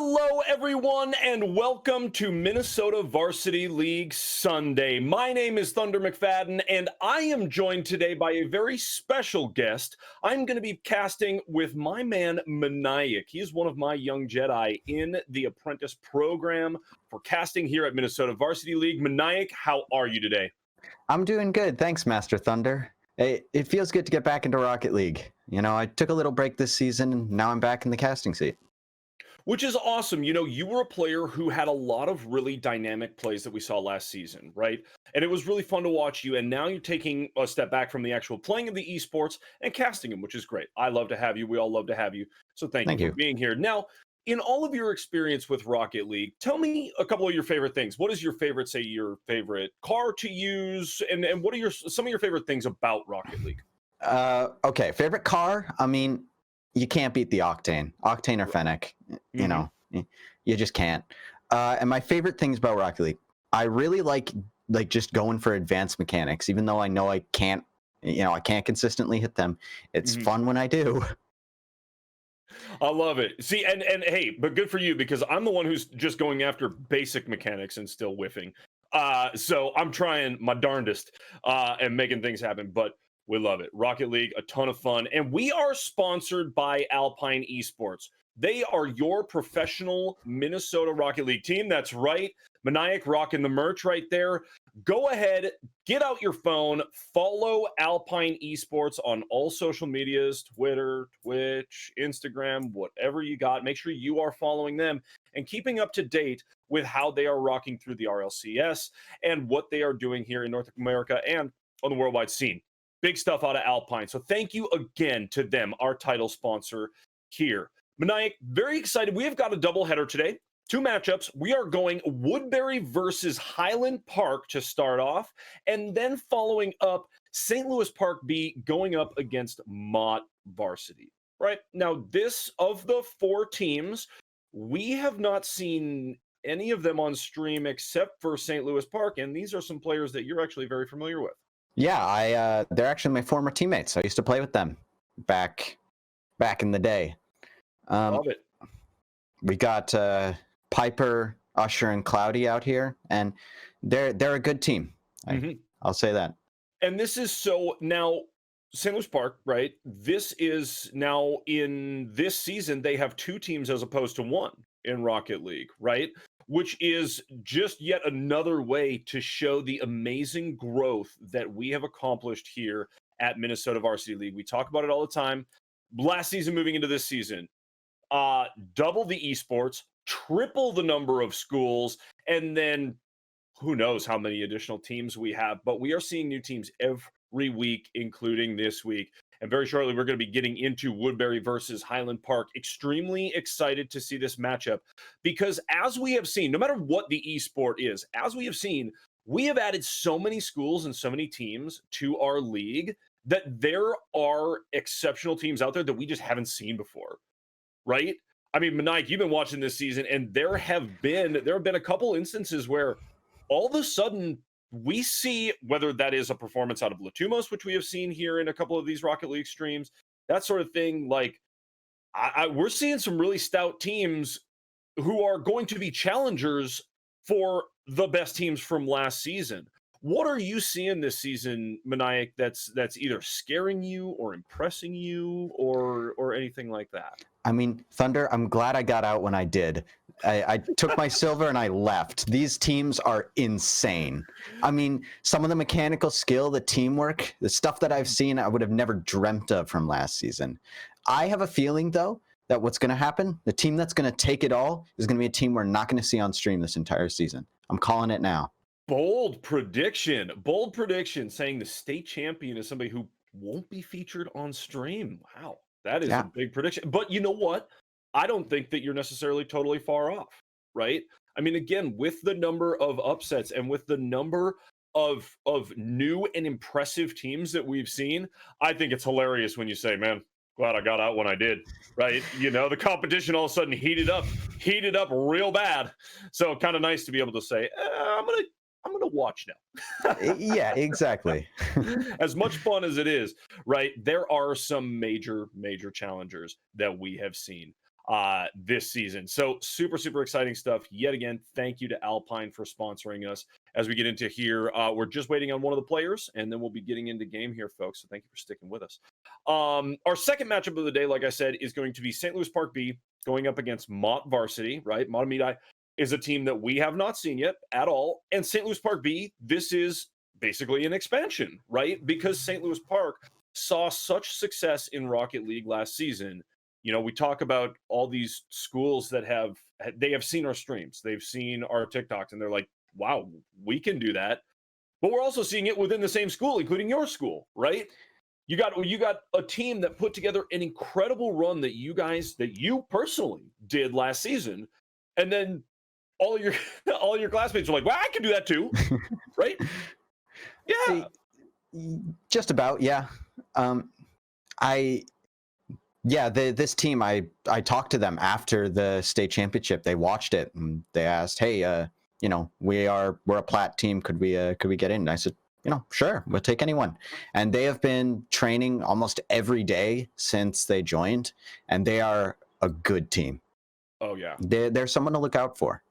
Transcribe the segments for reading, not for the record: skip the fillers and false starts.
Hello, everyone, and welcome to Minnesota Varsity League Sunday. My name is Thunder McFadden, and I am joined today by a very special guest. I'm going to be casting with my man, Maniac. He is one of my young Jedi in the apprentice program for casting here at Minnesota Varsity League. Maniac, how are you today? I'm doing good. Thanks, Master Thunder. It feels good to get back into Rocket League. You know, I took a little break this season, and now I'm back in the casting seat. Which is awesome. You know, you were a player who had a lot of really dynamic plays that we saw last season, right? And it was really fun to watch you. And now you're taking a step back from the actual playing of the esports and casting them, which is great. I love to have you. We all love to have you. So thank you Thank for you. being here. Now, in all of your experience with Rocket League, tell me a couple of your favorite things. What is your favorite, say, your favorite car to use? And what are some of your favorite things about Rocket League? Okay, favorite car? I mean, you can't beat the Octane or Fennec. You Mhm. know, you just can't. And my favorite things about Rocket League, I really like just going for advanced mechanics, even though I know I can't. I can't consistently hit them. It's Mhm. fun when I do. I love it. See, and hey, but good for you because I'm the one who's just going after basic mechanics and still whiffing. So I'm trying my darndest and making things happen, but we love it. Rocket League, a ton of fun. And we are sponsored by Alpine Esports. They are your professional Minnesota Rocket League team. That's right. Maniac rocking the merch right there. Go ahead, get out your phone, follow Alpine Esports on all social medias, Twitter, Twitch, Instagram, whatever you got. Make sure you are following them and keeping up to date with how they are rocking through the RLCS and what they are doing here in North America and on the worldwide scene. Big stuff out of Alpine. So thank you again to them, our title sponsor here. Maniac, very excited. We have got a doubleheader today. Two matchups. We are going Woodbury versus Highland Park to start off, and then following up St. Louis Park B going up against Mott Varsity. Right now, this of the four teams, we have not seen any of them on stream except for St. Louis Park, and these are some players that you're actually very familiar with. Yeah, they're actually my former teammates. I used to play with them back in the day. Love it. We got Piper, Usher, and Cloudy out here, and they're a good team. I'll say that. And this is so now St. Louis Park, right? This is now in this season, they have two teams as opposed to one in Rocket League, right? Which is just yet another way to show the amazing growth that we have accomplished here at Minnesota Varsity League. We talk about it all the time. Last season, moving into this season, double the esports, triple the number of schools, and then who knows how many additional teams we have, but we are seeing new teams every week, including this week. And very shortly, we're going to be getting into Woodbury versus Highland Park. Extremely excited to see this matchup because as we have seen, no matter what the esport is, as we have seen, we have added so many schools and so many teams to our league that there are exceptional teams out there that we just haven't seen before, right? I mean, Maniac, you've been watching this season, and there have been a couple instances where all of a sudden we see whether that is a performance out of Latumos, which we have seen here in a couple of these Rocket League streams, that sort of thing. Like, we're seeing some really stout teams who are going to be challengers for the best teams from last season. What are you seeing this season, Maniac, that's either scaring you or impressing you or anything like that? I mean, Thunder, I'm glad I got out when I did. I took my silver and I left. These teams are insane. I mean, some of the mechanical skill, the teamwork, the stuff that I've seen, I would have never dreamt of from last season. I have a feeling, though, that what's going to happen, the team that's going to take it all is going to be a team we're not going to see on stream this entire season. I'm calling it now. Bold prediction saying the state champion is somebody who won't be featured on stream. Wow, that is a Yeah. big prediction. But you know what? I don't think that you're necessarily totally far off, right? I mean, again, with the number of upsets and with the number of new and impressive teams that we've seen, I think it's hilarious when you say, man, glad I got out when I did, right? You know, the competition all of a sudden heated up real bad. So kind of nice to be able to say, I'm gonna watch now. Yeah, exactly. As much fun as it is, right? There are some major challengers that we have seen. this season. So super, super exciting stuff. Yet again, thank you to Alpine for sponsoring us. As we get into here, we're just waiting on one of the players, and then we'll be getting into game here, folks. So thank you for sticking with us. Our second matchup of the day, like I said, is going to be St. Louis Park B going up against Mott Varsity, right? Mott is a team that we have not seen yet at all. And St. Louis Park B, this is basically an expansion, right? Because St. Louis Park saw such success in Rocket League last season. You know, we talk about all these schools that have seen our streams, they've seen our TikToks, and they're like, wow, we can do that. But we're also seeing it within the same school, including your school, right? You got a team that put together an incredible run that you personally did last season, and then all your classmates are like, well, I can do that too, right? Yeah, just about, yeah. This team, I talked to them after the state championship. They watched it and they asked, hey, we're a plat team. Could we get in? And I said, sure, we'll take anyone. And they have been training almost every day since they joined, and they are a good team. Oh yeah, they're someone to look out for.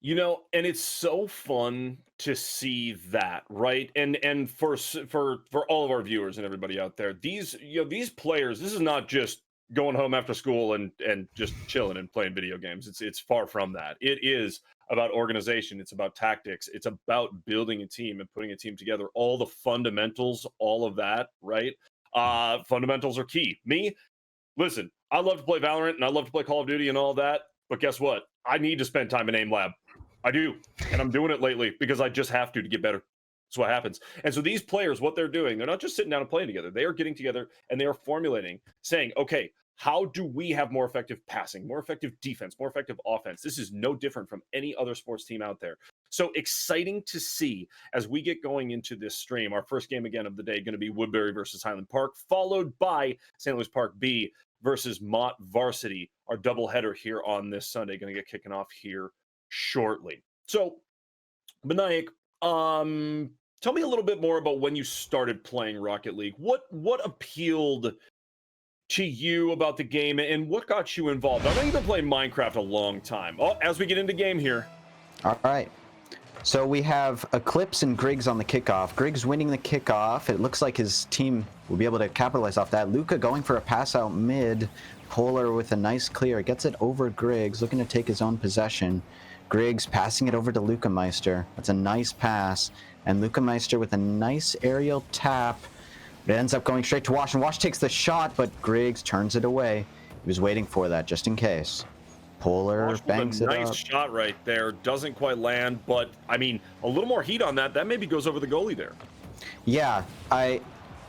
And it's so fun to see that, right? And for all of our viewers and everybody out there, these players, this is not just going home after school and just chilling and playing video games. It's far from that. It is about organization. It's about tactics. It's about building a team and putting a team together. All the fundamentals, all of that, right? Fundamentals are key. Listen, I love to play Valorant and I love to play Call of Duty and all that, but guess what? I need to spend time in aim lab. I do, and I'm doing it lately because I just have to get better. That's what happens. And so these players, what they're doing, they're not just sitting down and playing together. They are getting together and they are formulating, saying, okay, how do we have more effective passing, more effective defense, more effective offense? This is no different from any other sports team out there. So exciting to see as we get going into this stream. Our first game again of the day going to be Woodbury versus Highland Park, followed by St. Louis Park B versus Mott Varsity. Our doubleheader here on this Sunday going to get kicking off here shortly. So, Benayak, tell me a little bit more about when you started playing Rocket League. What appealed to you about the game and what got you involved? I know you've been playing Minecraft a long time. As we get into game here. All right. So we have Eclipse and Griggs on the kickoff. Griggs winning the kickoff. It looks like his team will be able to capitalize off that. Luca going for a pass out mid. Polar with a nice clear. Gets it over Griggs, looking to take his own possession. Griggs passing it over to Luca Meister. That's a nice pass. And Luca Meister with a nice aerial tap. It ends up going straight to Wash, and Wash takes the shot, but Griggs turns it away. He was waiting for that just in case. Polar bangs it up. Nice shot right there. Doesn't quite land, but I mean, a little more heat on that. That maybe goes over the goalie there. Yeah,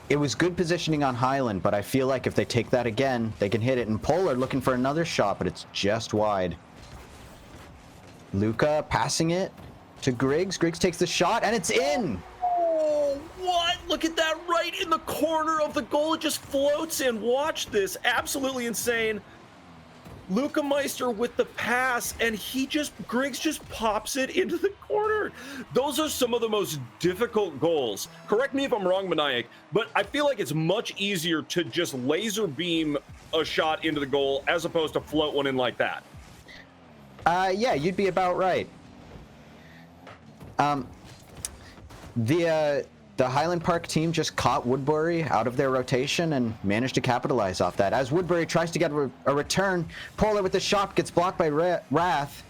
it was good positioning on Highland, but I feel like if they take that again, they can hit it. And Polar looking for another shot, but it's just wide. Luca passing it to Griggs. Griggs takes the shot, and it's in. Oh, what? Look at that right in the corner of the goal. It just floats in. Watch this. Absolutely insane. Luca Meister with the pass, and Griggs just pops it into the corner. Those are some of the most difficult goals. Correct me if I'm wrong, Maniac, but I feel like it's much easier to just laser beam a shot into the goal as opposed to float one in like that. Yeah, you'd be about right. The Highland Park team just caught Woodbury out of their rotation and managed to capitalize off that. As Woodbury tries to get a return, Polar with the shot gets blocked by Wrath.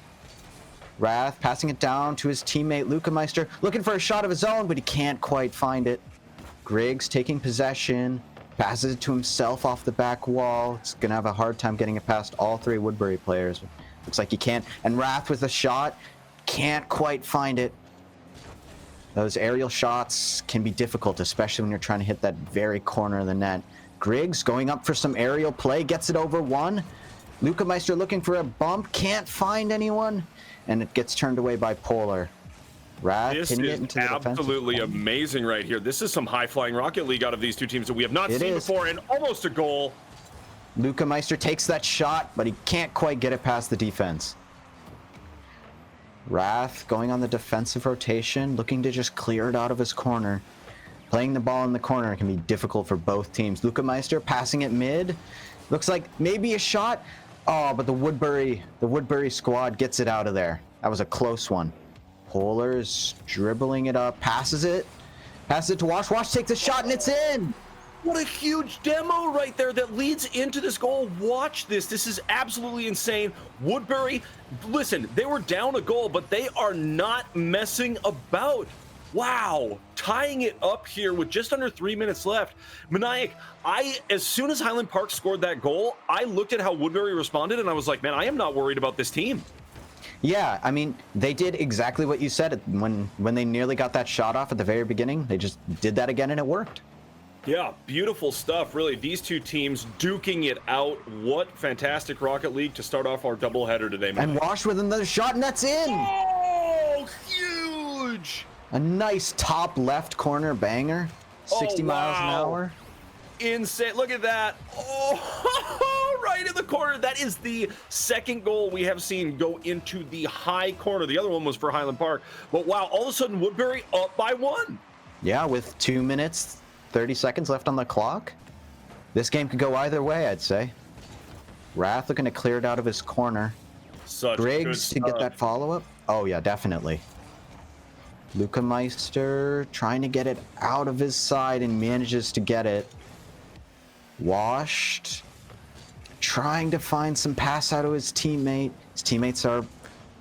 Wrath passing it down to his teammate Luca Meister, looking for a shot of his own, but he can't quite find it. Griggs taking possession, passes it to himself off the back wall. It's going to have a hard time getting it past all three Woodbury players. Looks like he can't. And Wrath with a shot, can't quite find it. Those aerial shots can be difficult, especially when you're trying to hit that very corner of the net. Griggs going up for some aerial play, gets it over one. Luca Meister looking for a bump, can't find anyone, and it gets turned away by Polar. Wrath hitting it into the defensive absolutely corner. Amazing right here. This is some high-flying Rocket League out of these two teams that we have not seen before, and almost a goal. Luca Meister takes that shot, but he can't quite get it past the defense. Wrath going on the defensive rotation, looking to just clear it out of his corner. Playing the ball in the corner can be difficult for both teams. Luca Meister passing it mid. Looks like maybe a shot. Oh, but the Woodbury squad gets it out of there. That was a close one. Polar's dribbling it up, passes it to Wash. Wash takes a shot and it's in. What a huge demo right there that leads into this goal. Watch this. This is absolutely insane. Woodbury, listen, they were down a goal, but they are not messing about. Wow, tying it up here with just under 3 minutes left. Maniac, as soon as Highland Park scored that goal, I looked at how Woodbury responded and I was like, man, I am not worried about this team. Yeah, I mean, they did exactly what you said when they nearly got that shot off at the very beginning. They just did that again and it worked. Yeah, beautiful stuff, really. These two teams duking it out. What fantastic Rocket League to start off our doubleheader today, man. And Wash with another shot, and that's in! Oh, huge! A nice top left corner banger. 60 miles an hour. Insane. Look at that. Oh, right in the corner. That is the second goal we have seen go into the high corner. The other one was for Highland Park. But wow, all of a sudden, Woodbury up by 1. Yeah, with 2 minutes, 30 seconds left on the clock. This game could go either way, I'd say. Wrath looking to clear it out of his corner. Griggs to get that follow-up. Oh, yeah, definitely. Luca Meister trying to get it out of his side and manages to get it. Washed. Trying to find some pass out of his teammate. His teammates are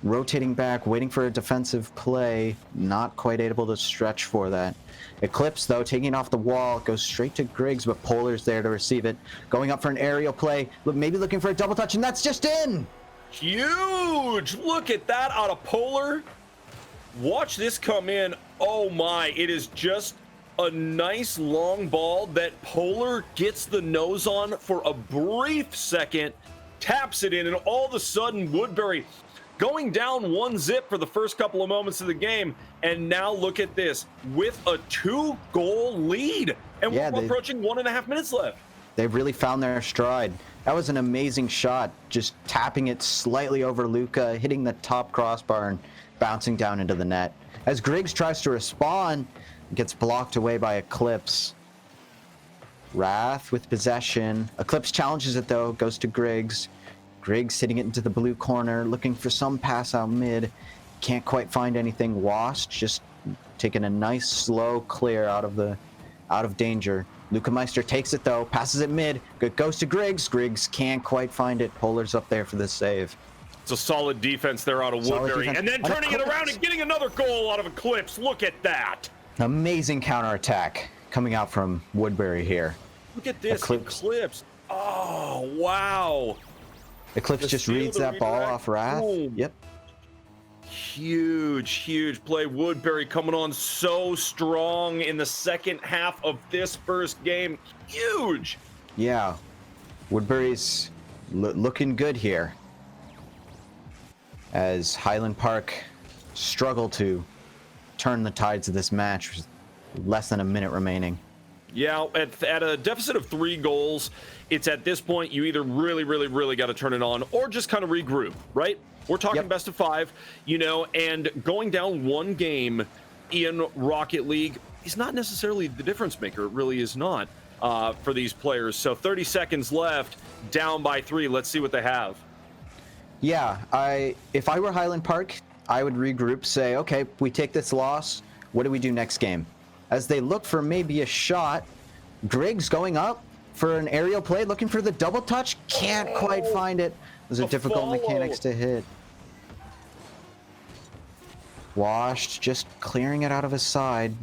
rotating back, waiting for a defensive play. Not quite able to stretch for that. Eclipse, though, taking it off the wall, goes straight to Griggs, but Polar's there to receive it. Going up for an aerial play, maybe looking for a double touch, and that's just in! Huge! Look at that out of Polar. Watch this come in. Oh my, it is just a nice long ball that Polar gets the nose on for a brief second, taps it in, and all of a sudden, Woodbury going down 1-0 for the first couple of moments of the game, and now look at this, with a 2-goal lead, and we're approaching 1.5 minutes left. They've really found their stride. That was an amazing shot, just tapping it slightly over Luca, hitting the top crossbar and bouncing down into the net. As Griggs tries to respond, gets blocked away by Eclipse. Wrath with possession. Eclipse challenges it though, goes to Griggs. Griggs hitting it into the blue corner, looking for some pass out mid. Can't quite find anything. Wasp just taking a nice slow clear out of danger. Luca Meister takes it though, passes it mid, goes to Griggs. Griggs can't quite find it. Polar's up there for the save. It's a solid defense there out of Woodbury, and then turning it around and getting another goal out of Eclipse. Look at that. Amazing counterattack coming out from Woodbury here. Look at this, Eclipse. Oh, wow. Eclipse just reads that ball off Wrath. Boom. Yep. Huge play. Woodbury coming on so strong in the second half of this first game. Huge. Yeah. Woodbury's looking good here, as Highland Park struggle to turn the tides of this match with less than a minute remaining. Yeah, at a deficit of 3 goals, it's at this point you either really got to turn it on or just kind of regroup, right? We're talking best of 5, and going down 1 game in Rocket League is not necessarily the difference maker. It really is not for these players. So 30 seconds left, down by 3. Let's see what they have. Yeah, if I were Highland Park, I would regroup, say, okay, we take this loss. What do we do next game? As they look for maybe a shot, Griggs going up for an aerial play, looking for the double touch, can't quite find it. Those are difficult mechanics to hit. Washed, just clearing it out of his side.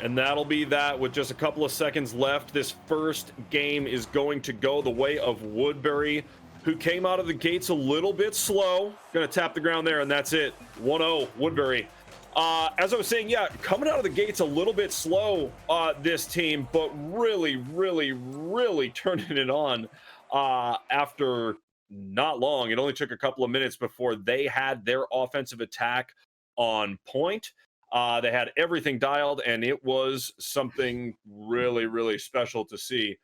And that'll be that with just a couple of seconds left. This first game is going to go the way of Woodbury, who came out of the gates a little bit slow. Gonna tap the ground there, and that's it. 1-0, Woodbury. As I was saying, yeah, coming out of the gates a little bit slow, this team, but really turning it on after not long. It only took a couple of minutes before they had their offensive attack on point. They had everything dialed, and it was something really special to see.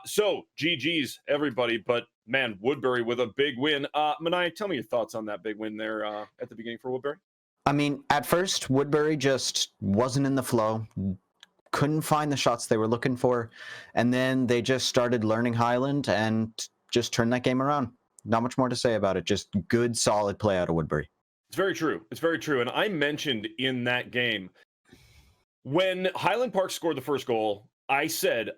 So, GG's, everybody, but man, Woodbury with a big win. Manai, tell me your thoughts on that big win there at the beginning for Woodbury. I mean, at first, Woodbury just wasn't in the flow, couldn't find the shots they were looking for, and then they just started learning Highland, and just turned that game around. Not much more to say about it. Just good, solid play out of Woodbury. It's very true. It's very true. And I mentioned in that game, when Highland Park scored the first goal, I said,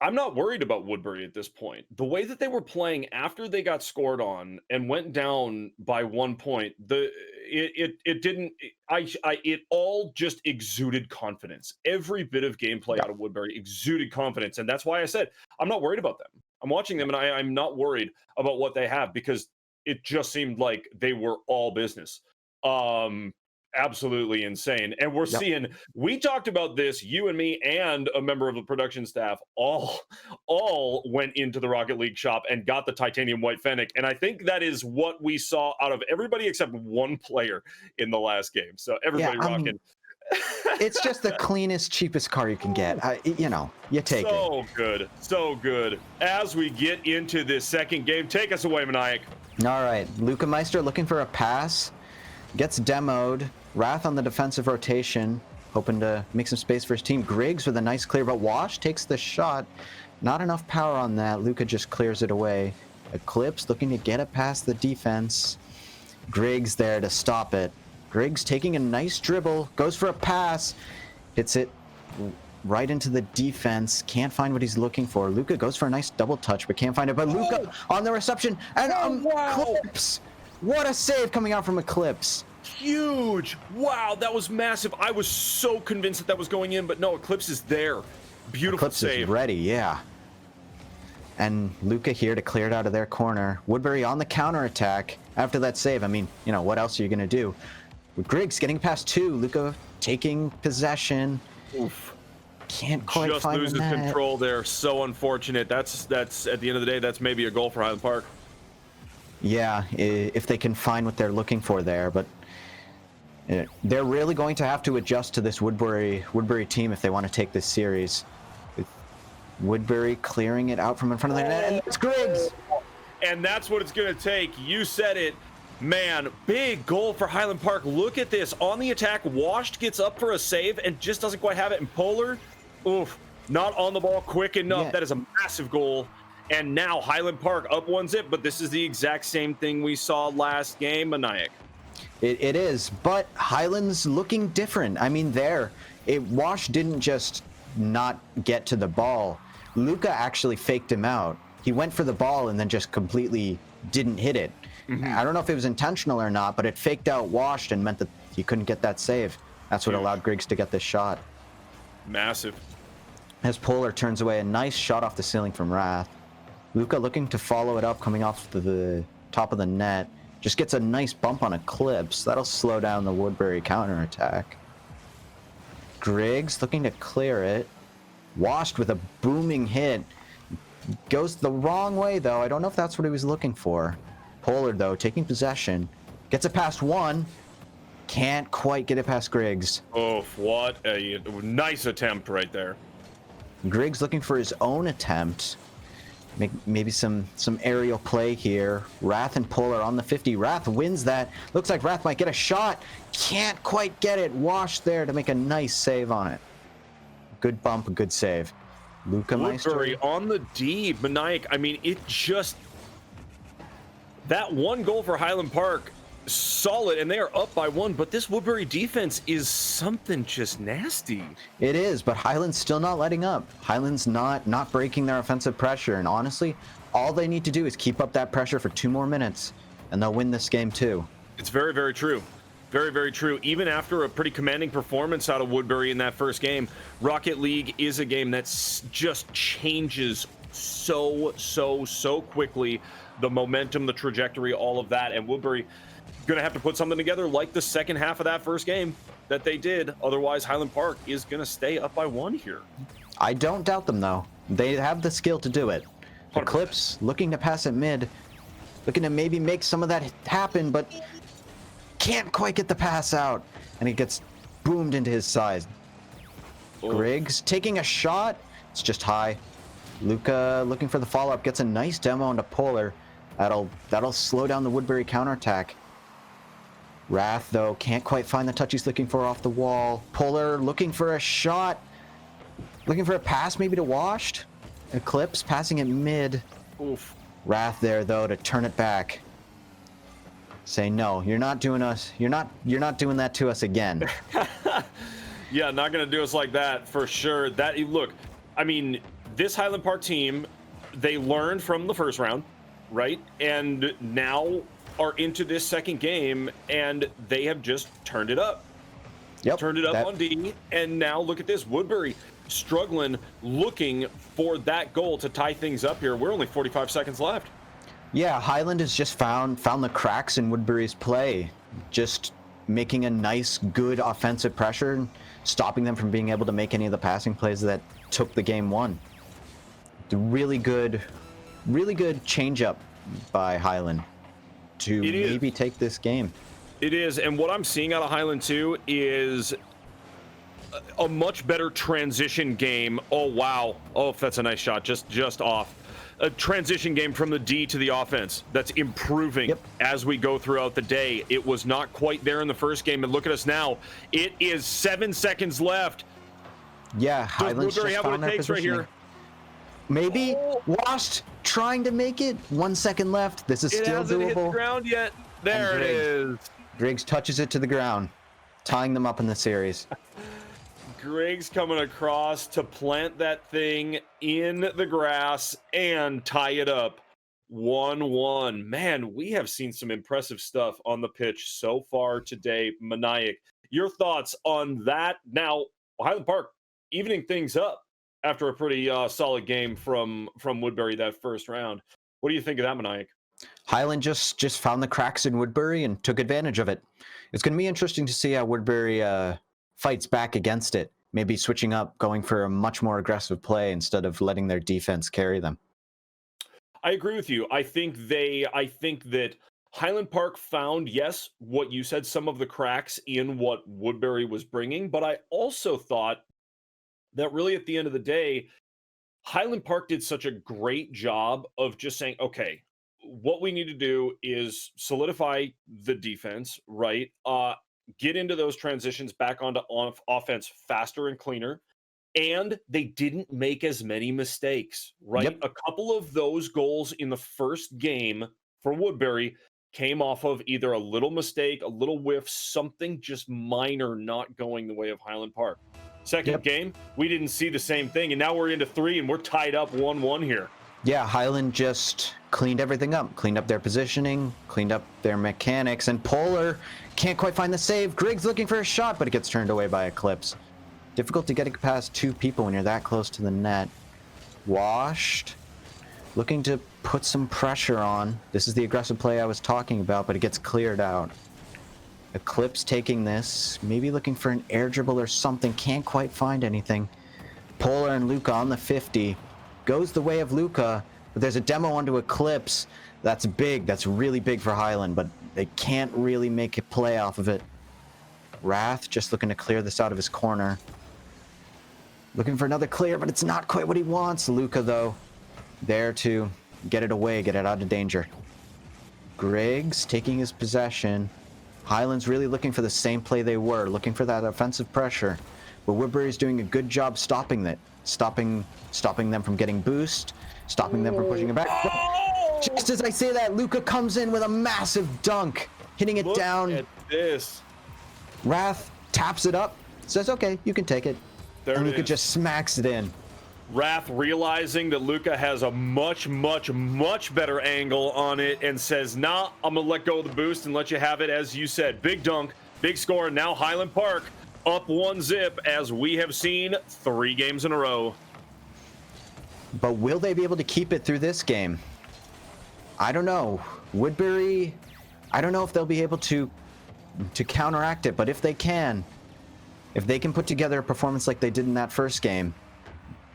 I'm not worried about Woodbury at this point. The way that they were playing after they got scored on and went down by 1 point, it all just exuded confidence. Every bit of gameplay out of Woodbury exuded confidence, and that's why I said I'm not worried about them. I'm watching them, and I'm not worried about what they have because it just seemed like they were all business. Absolutely insane. And we're seeing, we talked about this, you and me and a member of the production staff all went into the Rocket League shop and got the titanium white Fennec. And I think that is what we saw out of everybody except one player in the last game. So everybody rocking. It's just the cleanest, cheapest car you can get. You take it. So good. So good. As we get into this second game, take us away, Maniac. All right. Luca Meister looking for a pass. Gets demoed. Wrath on the defensive rotation, hoping to make some space for his team. Griggs with a nice clear, but Wash takes the shot. Not enough power on that. Luca just clears it away. Eclipse looking to get it past the defense. Griggs there to stop it. Griggs taking a nice dribble, goes for a pass, hits it right into the defense. Can't find what he's looking for. Luca goes for a nice double touch, but can't find it. But Luca on the reception, and Eclipse. What a save coming out from Eclipse. Huge. Wow, that was massive. I was so convinced that was going in, but no, Eclipse is there. Beautiful Eclipse save. Is ready, yeah. And Luca here to clear it out of their corner. Woodbury on the counterattack after that save. I mean, what else are you going to do? With Griggs getting past two, Luca taking possession. Oof. Can't quite just find loses the net. Control there. So unfortunate. That's at the end of the day, that's maybe a goal for Highland Park. Yeah, if they can find what they're looking for there, but they're really going to have to adjust to this Woodbury team if they want to take this series. With Woodbury clearing it out from in front of their net, and it's Griggs. And that's what it's going to take. You said it. Man, big goal for Highland Park. Look at this. On the attack, Washed gets up for a save and just doesn't quite have it. And Polar, oof, not on the ball quick enough. Yeah. That is a massive goal. And now Highland Park up 1-0, but this is the exact same thing we saw last game, Maniac. It is, but Highland's looking different. I mean, Wash didn't just not get to the ball. Luca actually faked him out. He went for the ball and then just completely didn't hit it. Mm-hmm. I don't know if it was intentional or not, but it faked out Washed and meant that he couldn't get that save. That's what allowed Griggs to get this shot. Massive. As Polar turns away, a nice shot off the ceiling from Wrath. Luca looking to follow it up, coming off the top of the net. Just gets a nice bump on Eclipse. That'll slow down the Woodbury counterattack. Griggs looking to clear it. Washed with a booming hit. Goes the wrong way, though. I don't know if that's what he was looking for. Polar, though, taking possession. Gets it past one. Can't quite get it past Griggs. Oh, what a nice attempt right there. Griggs looking for his own attempt. Maybe some aerial play here. Wrath and Polar on the 50. Wrath wins that. Looks like Wrath might get a shot. Can't quite get it. Washed there to make a nice save on it. Good bump, a good save. Luca Woodbury Meister on the D. Maniac, I mean, it just... That one goal for Highland Park, solid, and they are up by one, but this Woodbury defense is something just nasty. It is, but Highland's still not letting up. Highland's not breaking their offensive pressure, and honestly, all they need to do is keep up that pressure for 2 more minutes, and they'll win this game too. It's very, very true. Very, very true. Even after a pretty commanding performance out of Woodbury in that first game, Rocket League is a game that just changes so quickly. The momentum, the trajectory, all of that, and Woodbury going to have to put something together like the second half of that first game that they did. Otherwise, Highland Park is going to stay up by 1 here. I don't doubt them, though. They have the skill to do it. 100%. Eclipse looking to pass it mid, looking to maybe make some of that happen, but can't quite get the pass out, and it gets boomed into his side. Griggs taking a shot. It's just high. Luca looking for the follow-up, gets a nice demo into Polar. That'll slow down the Woodbury counterattack. Wrath, though, can't quite find the touch he's looking for off the wall. Polar looking for a shot. Looking for a pass maybe to Washed. Eclipse passing it mid. Oof. Wrath there though to turn it back. Say no, you're not doing doing that to us again. Yeah, not gonna do us like that for sure. Look, I mean, this Highland Park team, they learned from the first round, right? And now are into this second game, and they have just turned it up. Yep. Turned it up on D, and now look at this. Woodbury struggling, looking for that goal to tie things up here. We're only 45 seconds left. Yeah, Highland has just found the cracks in Woodbury's play, just making a nice, good offensive pressure, stopping them from being able to make any of the passing plays that took the game one. The really good change-up by Highland to maybe take this game. It is, and what I'm seeing out of Highland too is a much better transition game. Oh wow! Oh, that's a nice shot, just off. A transition game from the D to the offense that's improving as we go throughout the day. It was not quite there in the first game, and look at us now. It is 7 seconds left. Yeah, Highland's just found their positioning. Right here. Maybe Washed trying to make it. 1 second left. This is still doable. It hasn't hit the ground yet. There it is. Griggs touches it to the ground, tying them up in the series. Griggs coming across to plant that thing in the grass and tie it up. 1-1. Man, we have seen some impressive stuff on the pitch so far today. Maniac, your thoughts on that? Now, Highland Park evening things up after a pretty solid game from Woodbury that first round. What do you think of that, Maniac? Highland just found the cracks in Woodbury and took advantage of it. It's going to be interesting to see how Woodbury fights back against it. Maybe switching up, going for a much more aggressive play instead of letting their defense carry them. I agree with you. I think that Highland Park found, yes, what you said, some of the cracks in what Woodbury was bringing, but I also thought that really at the end of the day, Highland Park did such a great job of just saying, okay, what we need to do is solidify the defense, right? Get into those transitions back onto offense faster and cleaner. And they didn't make as many mistakes, right? Yep. A couple of those goals in the first game for Woodbury came off of either a little mistake, a little whiff, something just minor not going the way of Highland Park. Second game, we didn't see the same thing, and now we're into 3, and we're tied up 1-1 here. Yeah, Highland just cleaned everything up, cleaned up their positioning, cleaned up their mechanics, and Polar can't quite find the save. Griggs looking for a shot, but it gets turned away by Eclipse. Difficult to get past 2 people when you're that close to the net. Washed, looking to put some pressure on. This is the aggressive play I was talking about, but it gets cleared out. Eclipse taking this, maybe looking for an air dribble or something, can't quite find anything. Polar and Luca on the 50. Goes the way of Luca, but there's a demo onto Eclipse. That's big, that's really big for Highland, but they can't really make a play off of it. Wrath just looking to clear this out of his corner. Looking for another clear, but it's not quite what he wants. Luca, though, there to get it away, get it out of danger. Griggs taking his possession. Highland's really looking for the same play they were, looking for that offensive pressure. But Woodbury's doing a good job stopping that, stopping them from getting boost, stopping them from pushing it back. Oh! Just as I say that, Luca comes in with a massive dunk, hitting it down. Look at this. Wrath taps it up, says, okay, you can take it. There and it Luca is. just smacks it in. Wrath realizing that Luca has a much, much, much better angle on it and says, nah, I'm going to let go of the boost and let you have it. As you said, big dunk, big score. Now Highland Park up 1-0 as we have seen 3 games in a row. But will they be able to keep it through this game? I don't know. Woodbury, I don't know if they'll be able to counteract it, but if they can put together a performance like they did in that first game,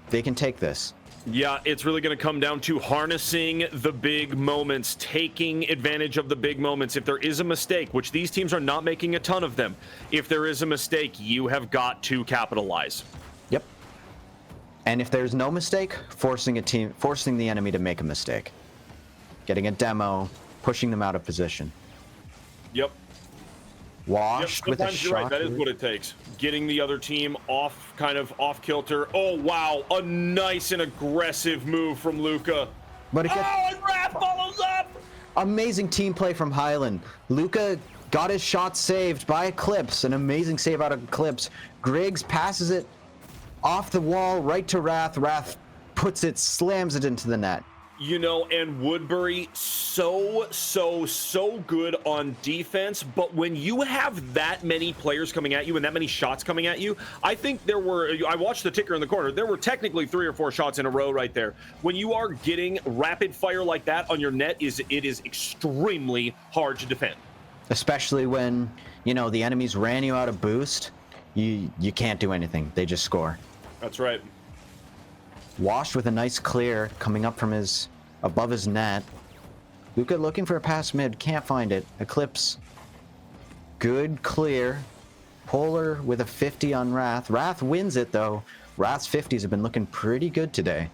they can take this. Yeah, it's really going to come down to harnessing the big moments, taking advantage of the big moments. If there is a mistake, which these teams are not making a ton of them, if there is a mistake, you have got to capitalize. Yep. And if there's no mistake, forcing the enemy to make a mistake. Getting a demo, pushing them out of position. Yep. Washed with a sometimes you're right. shot. That is what it takes. Getting the other team off kilter. Oh, wow. A nice and aggressive move from Luca. But it gets... Oh, and Wrath follows up. Amazing team play from Highland. Luca got his shot saved by Eclipse. An amazing save out of Eclipse. Griggs passes it off the wall right to Wrath. Wrath puts it, slams it into the net. You know, and Woodbury so good on defense, but when you have that many players coming at you and that many shots coming at you, I think I watched the ticker in the corner, there were technically 3 or 4 shots in a row right there. When you are getting rapid fire like that on your net, it is extremely hard to defend. Especially when, you know, the enemies ran you out of boost, you can't do anything. They just score. That's right. Washed with a nice clear coming up from above his net. Luca looking for a pass mid, can't find it. Eclipse, good clear. Polar with a 50 on Wrath. Wrath wins it though. Wrath's 50s have been looking pretty good today.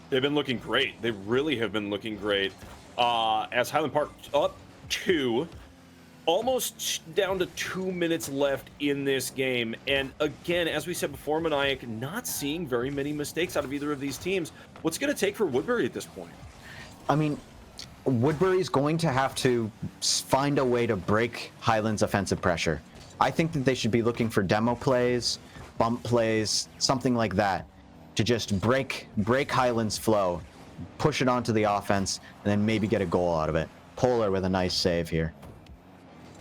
They've been looking great. They really have been looking great. As Highland Park up 2, almost down to 2 minutes left in this game. And again, as we said before, Maniac, not seeing very many mistakes out of either of these teams. What's going to take for Woodbury at this point? I mean, Woodbury's going to have to find a way to break Highland's offensive pressure. I think that they should be looking for demo plays, bump plays, something like that, to just break Highland's flow, push it onto the offense, and then maybe get a goal out of it. Polar with a nice save here.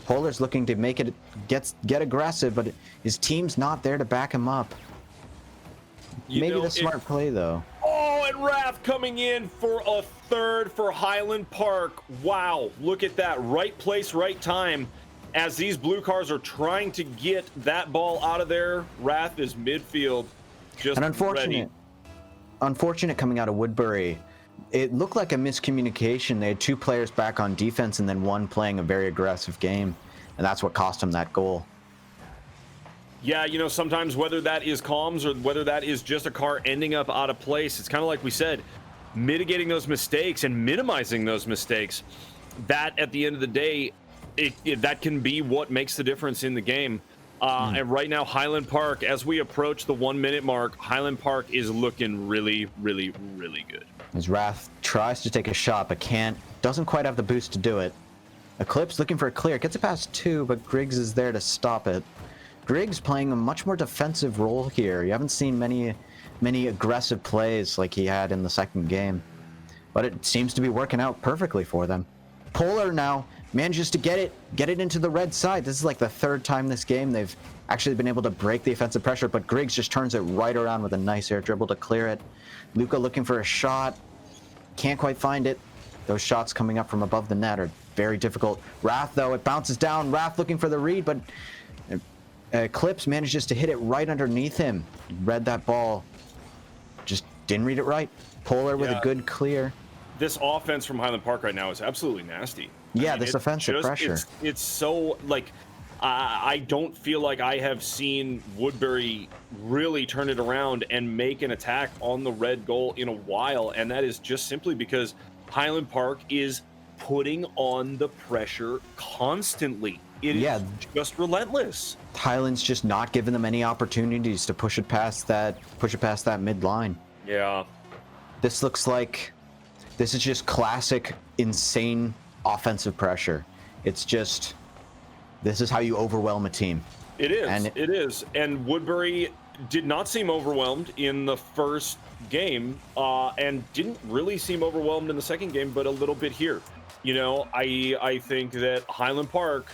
Polar's looking to make it get aggressive, but his team's not there to back him up. Maybe the smart play though. Oh, and Wrath coming in for a third for Highland Park. Wow, look at that. Right place, right time. As these blue cars are trying to get that ball out of there, Wrath is midfield. Just unfortunate coming out of Woodbury. It looked like a miscommunication. They had 2 players back on defense and then one playing a very aggressive game, and that's what cost them that goal. Yeah, you know, sometimes whether that is comms or whether that is just a car ending up out of place, it's kind of like we said, mitigating those mistakes and minimizing those mistakes. That, at the end of the day, that can be what makes the difference in the game. And right now, Highland Park, as we approach the 1 minute mark, Highland Park is looking really, really, really good. As Wrath tries to take a shot, but doesn't quite have the boost to do it. Eclipse looking for a clear, gets it past 2, but Griggs is there to stop it. Griggs playing a much more defensive role here. You haven't seen many aggressive plays like he had in the second game, but it seems to be working out perfectly for them. Polar now manages to get it into the red side. This is like the 3rd time this game they've actually been able to break the offensive pressure, but Griggs just turns it right around with a nice air dribble to clear it. Luca looking for a shot, can't quite find it. Those shots coming up from above the net are very difficult. Wrath though, it bounces down. Wrath looking for the read, but Eclipse manages to hit it right underneath him. Read that ball, just didn't read it right. Polar with a good clear. This offense from Highland Park right now is absolutely nasty. Yeah, I mean, this offensive pressure. It's so, like, I don't feel like I have seen Woodbury really turn it around and make an attack on the red goal in a while, and that is just simply because Highland Park is putting on the pressure constantly. It is just relentless. Highland's just not giving them any opportunities to push it past that mid line. Yeah. This looks like this is just classic insane offensive pressure. It's just, this is how you overwhelm a team. It is. And Woodbury did not seem overwhelmed in the first game, and didn't really seem overwhelmed in the second game, but a little bit here. You know, I think that Highland Park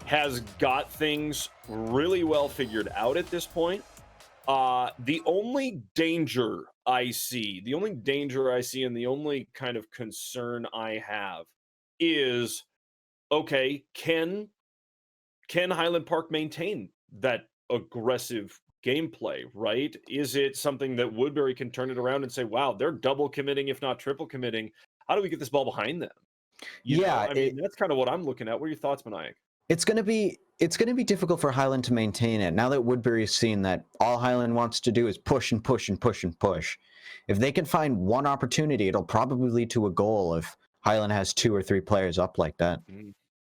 has got things really well figured out at this point. The only danger I see, and the only kind of concern I have is, okay, can Highland Park maintain that aggressive gameplay, right? Is it something that Woodbury can turn it around and say, wow, they're double committing, if not triple committing. How do we get this ball behind them? I mean, that's kind of what I'm looking at. What are your thoughts, Maniac? It's gonna be difficult for Highland to maintain it now that Woodbury's seen that all Highland wants to do is push and push and push and push. If they can find one opportunity, it'll probably lead to a goal if Highland has 2 or 3 players up like that.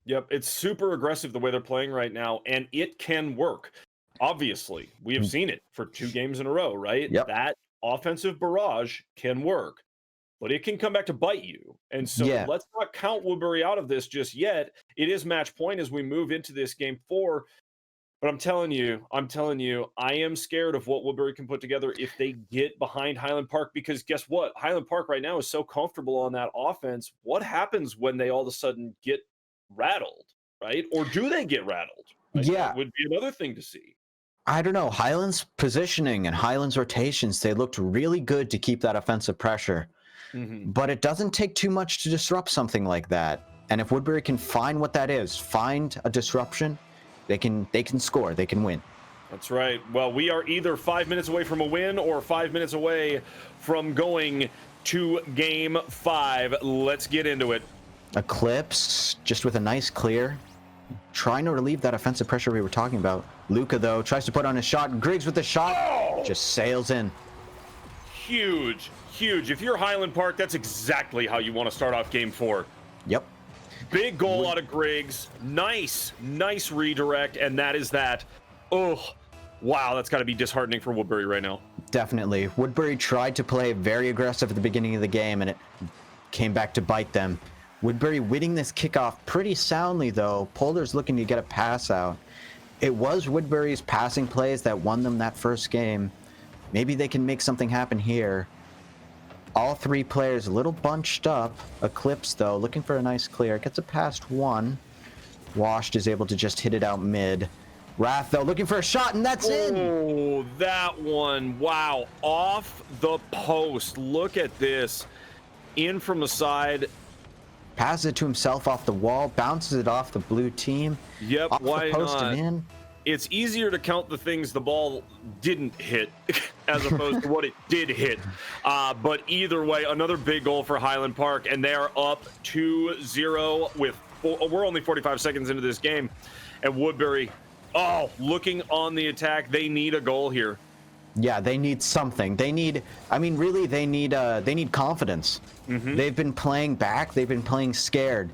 Yep, it's super aggressive the way they're playing right now, and it can work. Obviously, we have seen it for 2 games in a row, right? Yep. That offensive barrage can work. but it can come back to bite you. And so Yeah. let's not count Woodbury out of this just yet. It is match point as we move into this game 4. But I'm telling you, I am scared of what Woodbury can put together if they get behind Highland Park, because guess what? Highland Park right now is so comfortable on that offense. What happens when they all of a sudden get rattled, right? Or do they get rattled? Right? Yeah. That would be another thing to see. I don't know. Highland's positioning and Highland's rotations, they looked really good to keep that offensive pressure. But it doesn't take too much to disrupt something like that. And if Woodbury can find what that is, find a disruption, they can score, they can win. That's right. Well, we are either 5 minutes away from a win or 5 minutes away from going to game 5. Let's get into it. Eclipse, just with a nice clear, trying to relieve that offensive pressure we were talking about. Luca, though, tries to put on a shot. Griggs with the shot, just sails in. Huge. If you're Highland Park, that's exactly how you want to start off game 4. Yep. Big goal out of Griggs. Nice redirect, and that is that. Oh, wow, that's got to be disheartening for Woodbury right now. Definitely. Woodbury tried to play very aggressive at the beginning of the game, and it came back to bite them. Woodbury winning this kickoff pretty soundly, though. Polar's looking to get a pass out. It was Woodbury's passing plays that won them that first game. Maybe they can make something happen here. All 3 players a little bunched up. Eclipse, though, looking for a nice clear. Gets it past 1. Washed is able to just hit it out mid. Wrath, though, looking for a shot, and that's in! Oh, that one. Wow. Off the post. Look at this. In from the side. Passes it to himself off the wall. Bounces it off the blue team. Yep, off why the post not? and in. It's easier to count the things the ball didn't hit as opposed to what it did hit. But either way, another big goal for Highland Park, and they are up 2-0 with we're only 45 seconds into this game. And Woodbury, looking on the attack. They need a goal here. Yeah, they need something. They need confidence. They've been playing back. They've been playing scared.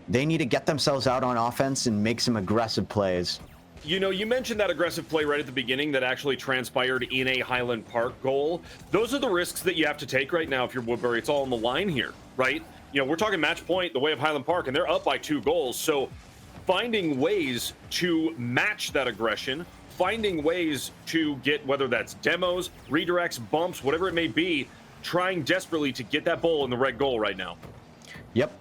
They need to get themselves out on offense and make some aggressive plays. You know, you mentioned that aggressive play right at the beginning that actually transpired in a Highland Park goal. Those are the risks that you have to take right now if you're Woodbury. It's all on the line here, right? You know, we're talking match point the way of Highland Park, and they're up by 2 goals. So finding ways to match that aggression, finding ways to get, whether that's demos, redirects, bumps, whatever it may be, trying desperately to get that ball in the red goal right now. Yep.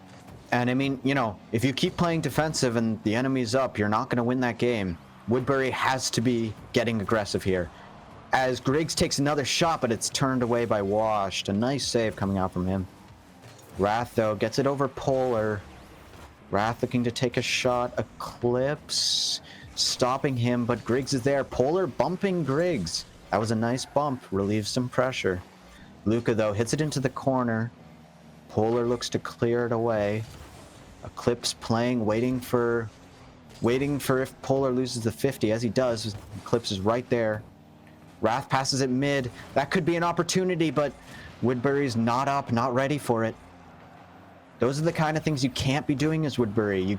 And I mean, you know, if you keep playing defensive and the enemy's up, you're not going to win that game. Woodbury has to be getting aggressive here. As Griggs takes another shot, but it's turned away by Washed. A nice save coming out from him. Wrath, though, gets it over Polar. Wrath looking to take a shot. Eclipse stopping him, but Griggs is there. Polar bumping Griggs. That was a nice bump. Relieves some pressure. Luca, though, hits it into the corner. Polar looks to clear it away. Eclipse playing, waiting for if Polar loses the 50. As he does, Eclipse is right there. Wrath passes it mid. That could be an opportunity, but Woodbury's not up, not ready for it. Those are the kind of things you can't be doing as Woodbury.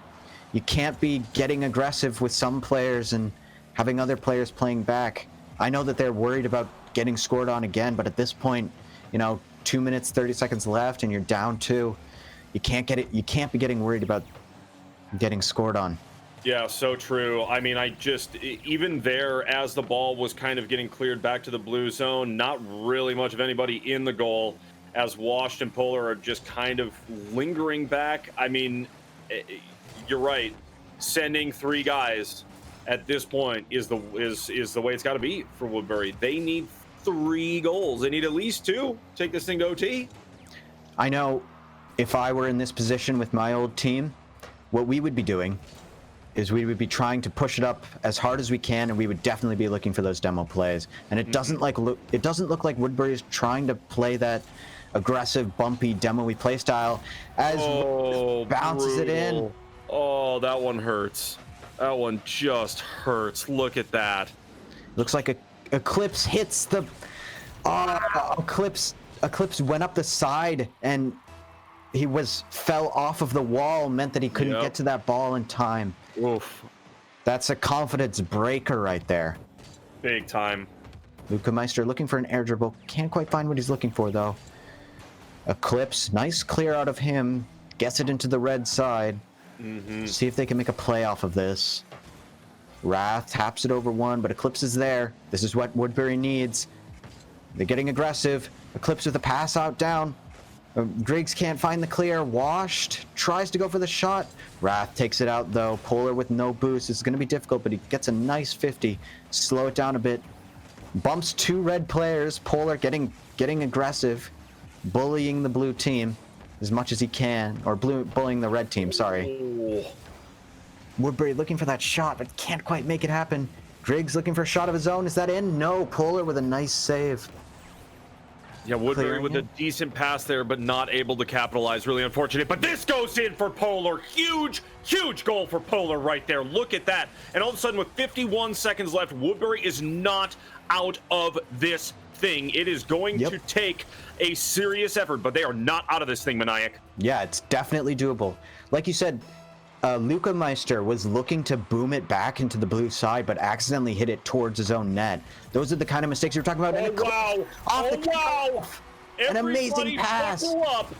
You can't be getting aggressive with some players and having other players playing back. I know that they're worried about getting scored on again, but at this point, you know, 2 minutes, 30 seconds left, and you're down 2. You can't get it. You can't be getting worried about getting scored on. Yeah, so true. I mean, even there, as the ball was kind of getting cleared back to the blue zone, not really much of anybody in the goal, as Washed and Polar are just kind of lingering back. I mean, you're right. Sending 3 guys at this point is the way it's got to be for Woodbury. They need 3 goals. They need at least 2. Take this thing to OT. I know if I were in this position with my old team, what we would be doing is we would be trying to push it up as hard as we can, and we would definitely be looking for those demo plays. And it doesn't look like Woodbury is trying to play that aggressive, bumpy, demo-y play style as bounces it in. Oh, that one hurts. That one just hurts. Look at that. Looks like Eclipse hits the... Eclipse went up the side, and he fell off of the wall, meant that he couldn't get to that ball in time. Oof. That's a confidence breaker right there. Big time. Luca Meister looking for an air dribble. Can't quite find what he's looking for, though. Eclipse, nice clear out of him. Gets it into the red side. See if they can make a play off of this. Wrath taps it over one, but Eclipse is there. This is what Woodbury needs. They're getting aggressive. Eclipse with a pass out down. Griggs can't find the clear. Washed. Tries to go for the shot. Wrath takes it out, though. Polar with no boost. It's going to be difficult, but he gets a nice 50. Slow it down a bit. Bumps two red players. Polar getting aggressive. Bullying the blue team as much as he can. Or bullying the red team, sorry. Woodbury looking for that shot, but can't quite make it happen. Griggs looking for a shot of his own. Is that in? No. Polar with a nice save. Yeah, Woodbury with a decent pass there, but not able to capitalize. Really unfortunate. But this goes in for Polar. Huge, huge goal for Polar right there. Look at that. And all of a sudden, with 51 seconds left, Woodbury is not out of this thing. It is going to take a serious effort, but they are not out of this thing, Maniac. Yeah, it's definitely doable. Like you said, Luca Meister was looking to boom it back into the blue side, but accidentally hit it towards his own net. Those are the kind of mistakes you're talking about. Oh, wow. An amazing pass. Buckle up,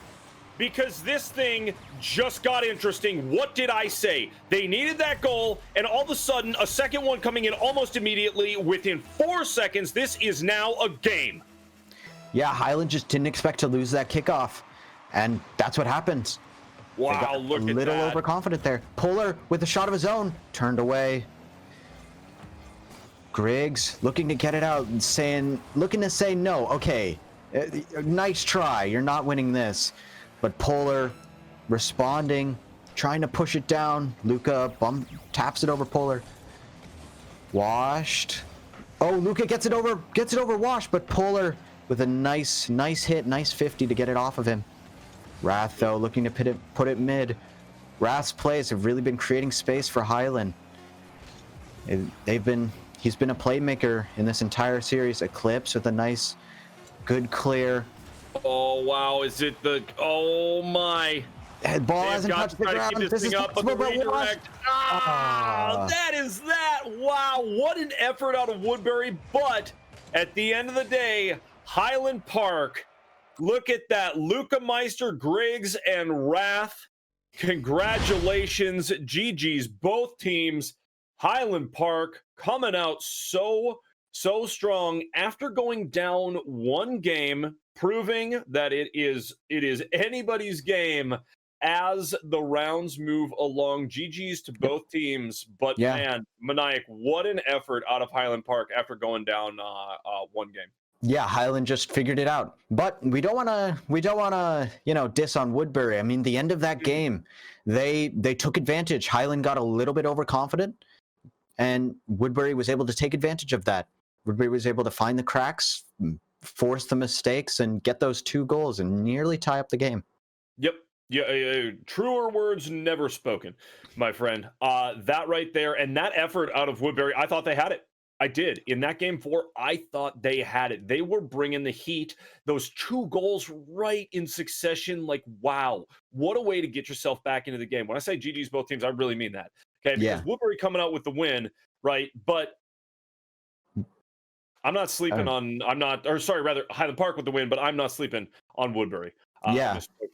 because this thing just got interesting. What did I say? They needed that goal, and all of a sudden, a second one coming in almost immediately. Within 4 seconds, this is now a game. Yeah, Highland just didn't expect to lose that kickoff, and that's what happens. Wow, look at that. A little overconfident there. Polar with a shot of his own, turned away. Griggs looking to get it out and looking to say no. Okay, nice try. You're not winning this. But Polar responding, trying to push it down. Luca taps it over Polar. Washed. Oh, Luca gets it over Washed, but Polar with a nice hit, nice 50 to get it off of him. Wrath, though, looking to put it mid. Wrath's plays have really been creating space for Highland. He's been a playmaker in this entire series. Eclipse with a nice, good clear. Oh, wow. Is it the... Oh, my. Ball hasn't touched the ground. This is up, but the redirect. That is that. Wow. What an effort out of Woodbury. But at the end of the day, Highland Park... Look at that. Luca Meister, Griggs, and Wrath. Congratulations. GG's, both teams. Highland Park coming out so strong after going down one game, proving that it is anybody's game as the rounds move along. GG's to both teams. But, man, Maniac, what an effort out of Highland Park after going down one game. Yeah, Highland just figured it out. But we don't want to, diss on Woodbury. I mean, the end of that game, they took advantage. Highland got a little bit overconfident, and Woodbury was able to take advantage of that. Woodbury was able to find the cracks, force the mistakes, and get those 2 goals and nearly tie up the game. Yep. Yeah, truer words never spoken, my friend. That right there, and that effort out of Woodbury, I thought they had it. I did. In that game 4, I thought they had it. They were bringing the heat. Those 2 goals right in succession. Like, wow. What a way to get yourself back into the game. When I say GG's both teams, I really mean that. Okay, because Woodbury coming out with the win, right? But I'm not sleeping on... Highland Park with the win, but I'm not sleeping on Woodbury.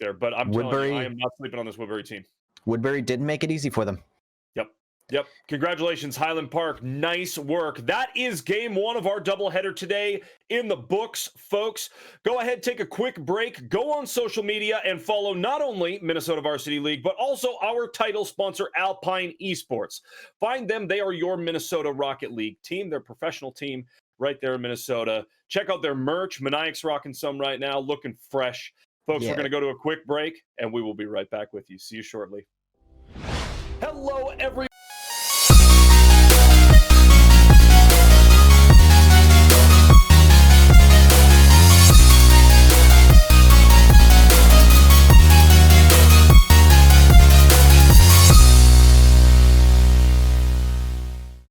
There. But I'm telling you, I am not sleeping on this Woodbury team. Woodbury didn't make it easy for them. Yep. Congratulations, Highland Park. Nice work. That is game 1 of our doubleheader today in the books, folks. Go ahead, take a quick break. Go on social media and follow not only Minnesota Varsity League, but also our title sponsor, Alpine Esports. Find them. They are your Minnesota Rocket League team. They're a professional team right there in Minnesota. Check out their merch. Maniac's rocking some right now, looking fresh. Folks, we're going to go to a quick break, and we will be right back with you. See you shortly. Hello, everyone.